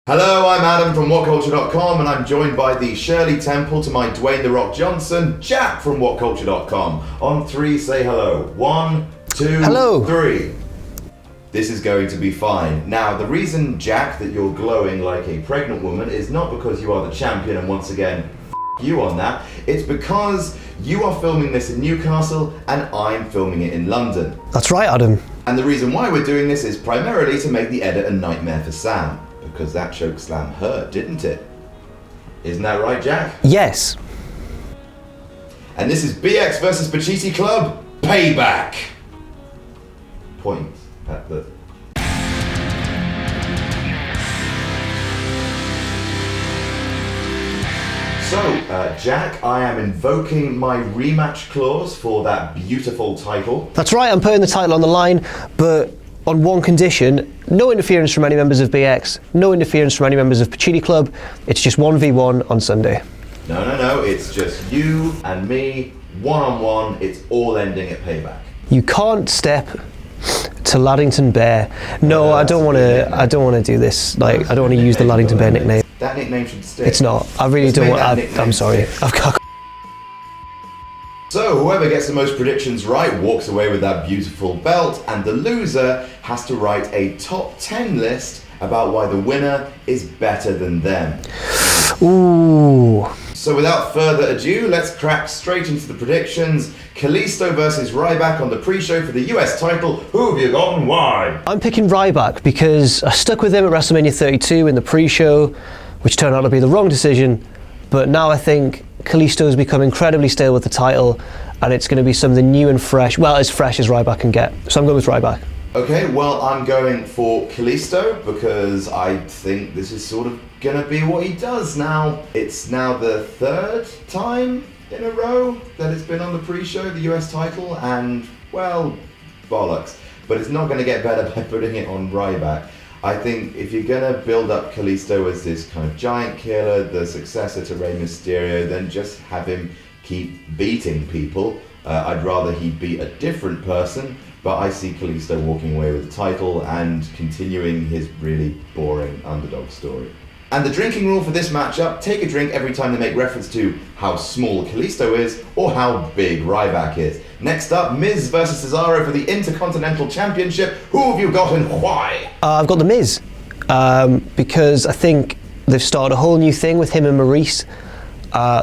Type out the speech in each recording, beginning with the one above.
Hello, I'm Adam from WhatCulture.com, and I'm joined by the Shirley Temple to my Dwayne The Rock Johnson, Jack from WhatCulture.com. On three, say hello. 1, 2, hello. 3. This is going to be fine. Now, the reason, Jack, that you're glowing like a pregnant woman is not because you are the champion, and once again, you on that. It's because you are filming this in Newcastle, and I'm filming it in London. That's right, Adam. And the reason why we're doing this is primarily to make the edit a nightmare for Sam. Because that choke slam hurt, didn't it? Isn't that right, Jack? Yes. And this is BX versus Pacitti Club Payback. Point at the... So, Jack, I am invoking my rematch clause for that beautiful title. That's right, I'm putting the title on the line, but on one condition: no interference from any members of BX, no interference from any members of Pacitti Club. It's just 1v1 on Sunday. No, it's just you and me, one-on-one. It's all ending at Payback. You can't step to Laddington Bear. No, I don't want to do this. Like, I don't want to use the Laddington Bear nickname. That nickname should stay. It's not. I really don't want. I'm sorry. I've got. So whoever gets the most predictions right walks away with that beautiful belt, and the loser has to write a top 10 list about why the winner is better than them. Ooh. So without further ado, let's crack straight into the predictions. Callisto versus Ryback on the pre-show for the US title. Who have you got and why? I'm picking Ryback because I stuck with him at WrestleMania 32 in the pre-show, which turned out to be the wrong decision. But now I think Callisto has become incredibly stale with the title, and it's going to be something new and fresh. Well, as fresh as Ryback can get. So I'm going with Ryback. Okay, well, I'm going for Callisto because I think this is sort of going to be what he does now. It's now the third time in a row that it's been on the pre-show, the US title, and, well, bollocks. But it's not going to get better by putting it on Ryback. I think if you're going to build up Callisto as this kind of giant killer, the successor to Rey Mysterio, then just have him keep beating people. I'd rather he beat a different person, but I see Callisto walking away with the title and continuing his really boring underdog story. And the drinking rule for this matchup: take a drink every time they make reference to how small Callisto is or how big Ryback is. Next up, Miz versus Cesaro for the Intercontinental Championship. Who have you got and why? I've got the Miz, because I think they've started a whole new thing with him and Maurice.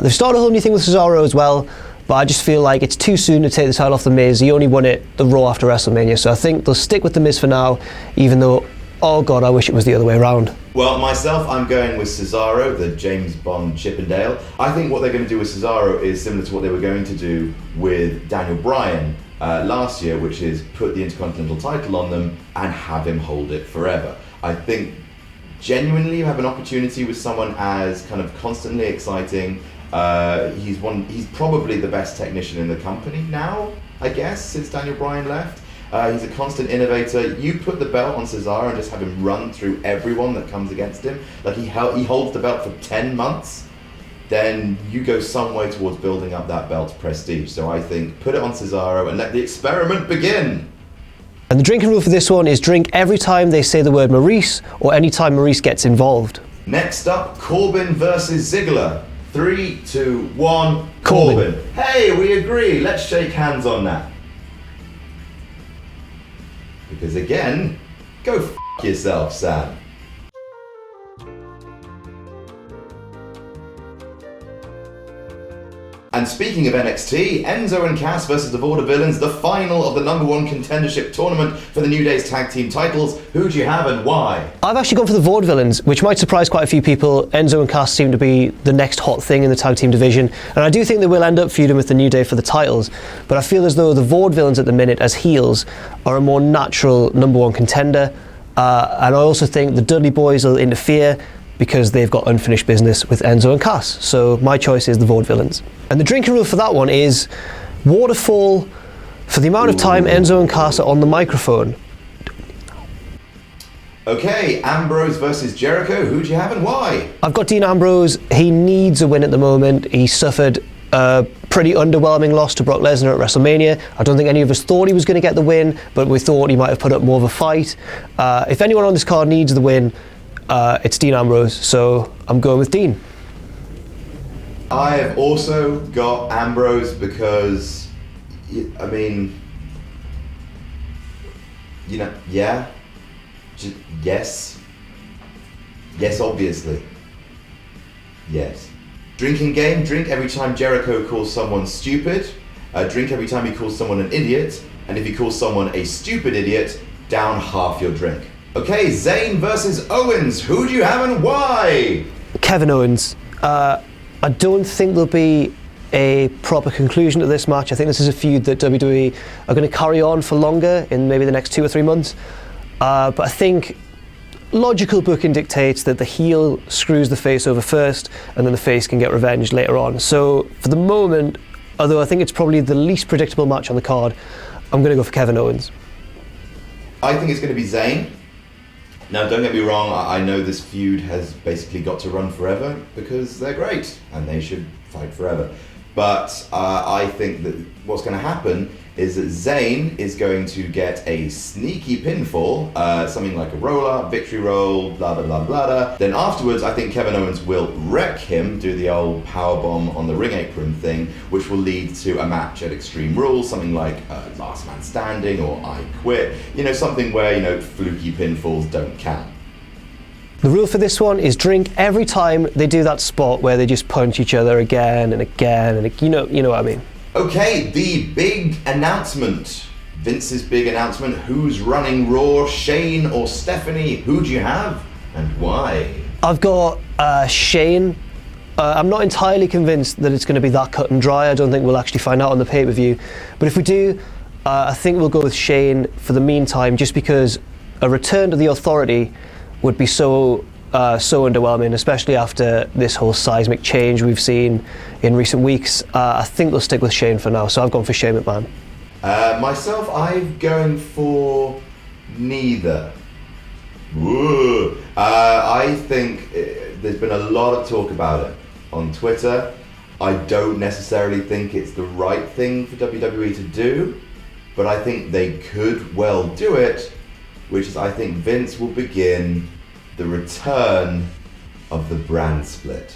They've started a whole new thing with Cesaro as well, but I just feel like it's too soon to take the title off the Miz. He only won it the Raw after WrestleMania, so I think they'll stick with the Miz for now, even though, oh God, I wish it was the other way around. Well, myself, I'm going with Cesaro, the James Bond Chippendale. I think what they're going to do with Cesaro is similar to what they were going to do with Daniel Bryan last year, which is put the Intercontinental title on them and have him hold it forever. I think genuinely you have an opportunity with someone as kind of constantly exciting. He's probably the best technician in the company now, I guess, since Daniel Bryan left. He's a constant innovator. You put the belt on Cesaro and just have him run through everyone that comes against him. Like he holds the belt for 10 months, then you go some way towards building up that belt's prestige. So I think put it on Cesaro and let the experiment begin. And the drinking rule for this one is drink every time they say the word Maurice or any time Maurice gets involved. Next up, Corbin versus Ziggler. 3, 2, 1, Corbin. Hey, we agree. Let's shake hands on that. Because again, go f*** yourself, Sam. And speaking of NXT, Enzo and Cass versus the Vaudevillains, the final of the #1 contendership tournament for the New Day's tag team titles. Who do you have and why? I've actually gone for the Vaudevillains, which might surprise quite a few people. Enzo and Cass seem to be the next hot thing in the tag team division, and I do think they will end up feuding with the New Day for the titles, but I feel as though the Vaudevillains at the minute as heels are a more natural #1 contender, and I also think the Dudley Boys will interfere because they've got unfinished business with Enzo and Cass. So my choice is the Vaudevillains. And the drinking rule for that one is waterfall for the amount of time Enzo and Cass are on the microphone. Okay, Ambrose versus Jericho. Who do you have and why? I've got Dean Ambrose. He needs a win at the moment. He suffered a pretty underwhelming loss to Brock Lesnar at WrestleMania. I don't think any of us thought he was going to get the win, but we thought he might have put up more of a fight. If anyone on this card needs the win, it's Dean Ambrose, so I'm going with Dean. I have also got Ambrose because, I mean, you know, yeah, yes, obviously, yes. Drinking game, drink every time Jericho calls someone stupid, drink every time he calls someone an idiot, and if he calls someone a stupid idiot, down half your drink. Okay, Zayn versus Owens, who do you have and why? Kevin Owens. I don't think there'll be a proper conclusion to this match. I think this is a feud that WWE are going to carry on for longer, in maybe the next 2 or 3 months. But I think logical booking dictates that the heel screws the face over first, and then the face can get revenge later on. So for the moment, although I think it's probably the least predictable match on the card, I'm going to go for Kevin Owens. I think it's going to be Zayn. Now, don't get me wrong, I know this feud has basically got to run forever because they're great and they should fight forever. But I think that what's going to happen is that Zayn is going to get a sneaky pinfall, something like a roll-up, victory roll, blah, blah, blah, blah, blah. Then afterwards, I think Kevin Owens will wreck him, do the old powerbomb on the ring apron thing, which will lead to a match at Extreme Rules, something like Last Man Standing or I Quit. You know, something where, you know, fluky pinfalls don't count. The rule for this one is drink every time they do that spot where they just punch each other again and again, and you know what I mean. Okay, the big announcement. Vince's big announcement. Who's running Raw, Shane or Stephanie? Who do you have and why? I've got Shane. I'm not entirely convinced that it's going to be that cut and dry. I don't think we'll actually find out on the pay-per-view. But if we do, I think we'll go with Shane for the meantime, just because a return to the Authority would be so underwhelming, especially after this whole seismic change we've seen in recent weeks. I think we'll stick with Shane for now, so I've gone for Shane McMahon. Myself, I'm going for neither. Woo. I think there's been a lot of talk about it on Twitter. I don't necessarily think it's the right thing for WWE to do, but I think they could well do it, which is I think Vince will begin the return of the brand split.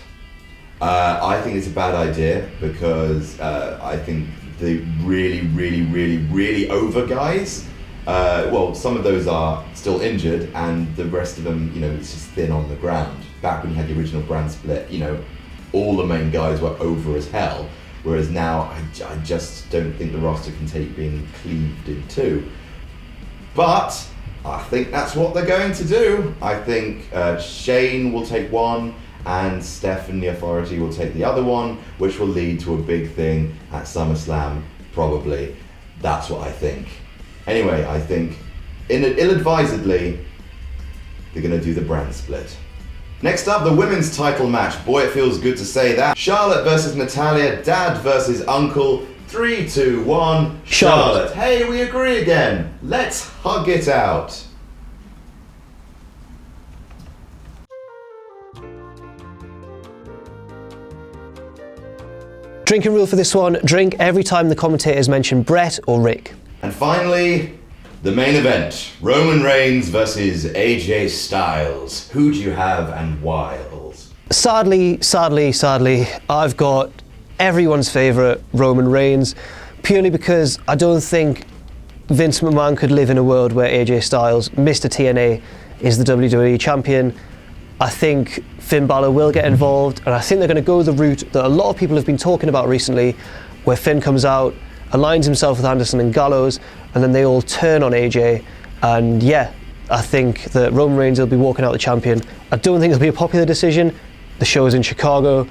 I think it's a bad idea because I think the really over guys, well, some of those are still injured and the rest of them, you know, it's just thin on the ground. Back when you had the original brand split, you know, all the main guys were over as hell, whereas now I just don't think the roster can take being cleaved in two. But I think that's what they're going to do. I think Shane will take one and Steph and the Authority will take the other one, which will lead to a big thing at SummerSlam, probably. That's what I think. Anyway, I think ill-advisedly, they're going to do the brand split. Next up, the women's title match. Boy, it feels good to say that. Charlotte versus Natalya, dad versus uncle. 3, 2, 1, Charlotte. Hey, we agree again. Let's hug it out. Drinking rule for this one, drink every time the commentators mention Brett or Rick. And finally, the main event. Roman Reigns versus AJ Styles. Who do you have and why? Sadly, I've got everyone's favourite, Roman Reigns, purely because I don't think Vince McMahon could live in a world where AJ Styles, Mr. TNA, is the WWE champion. I think Finn Balor will get involved, and I think they're going to go the route that a lot of people have been talking about recently, where Finn comes out, aligns himself with Anderson and Gallows, and then they all turn on AJ. And yeah, I think that Roman Reigns will be walking out the champion. I don't think it'll be a popular decision. The show is in Chicago,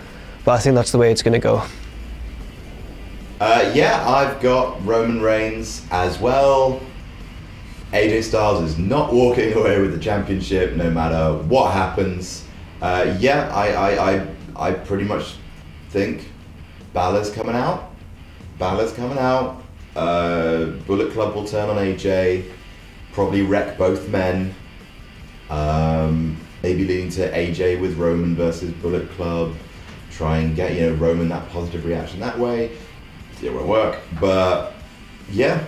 but I think that's the way it's going to go. Yeah, I've got Roman Reigns as well. AJ Styles is not walking away with the championship no matter what happens. Yeah, I pretty much think Balor's coming out. Bullet Club will turn on AJ, probably wreck both men. Maybe leading to AJ with Roman versus Bullet Club. Try and get, you know, Roman that positive reaction that way. It won't work, but yeah,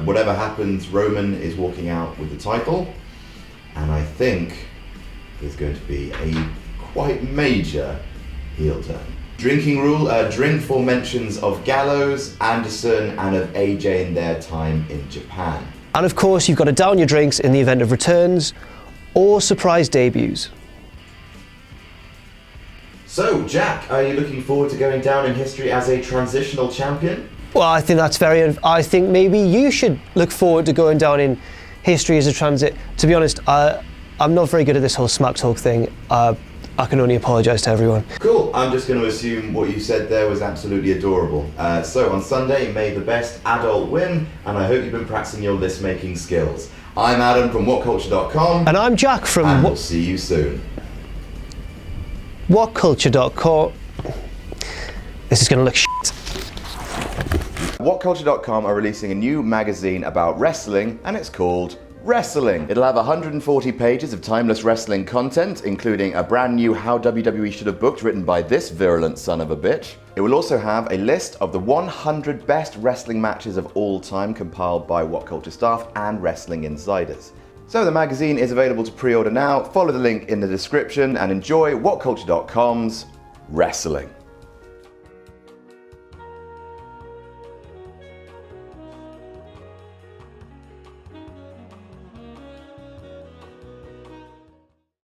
whatever happens, Roman is walking out with the title, and I think is going to be a quite major heel turn. Drinking rule, drink for mentions of Gallows, Anderson, and of AJ in their time in Japan. And of course, you've got to down your drinks in the event of returns or surprise debuts. So, Jack, are you looking forward to going down in history as a transitional champion? Well, I think that's I think maybe you should look forward to going down in history as a transit. To be honest, I'm not very good at this whole smack talk thing. I can only apologise to everyone. Cool, I'm just going to assume what you said there was absolutely adorable. So on Sunday, may the best adult win, and I hope you've been practicing your list making skills. I'm Adam from WhatCulture.com. And I'm Jack from And we'll see you soon. WhatCulture.com. This is going to look shit. WhatCulture.com are releasing a new magazine about wrestling, and it's called Wrestling. It'll have 140 pages of timeless wrestling content, including a brand new How WWE Should Have Booked written by this virulent son of a bitch. It will also have a list of the 100 best wrestling matches of all time compiled by WhatCulture staff and wrestling insiders. So the magazine is available to pre-order now. Follow the link in the description and enjoy WhatCulture.com's Wrestling.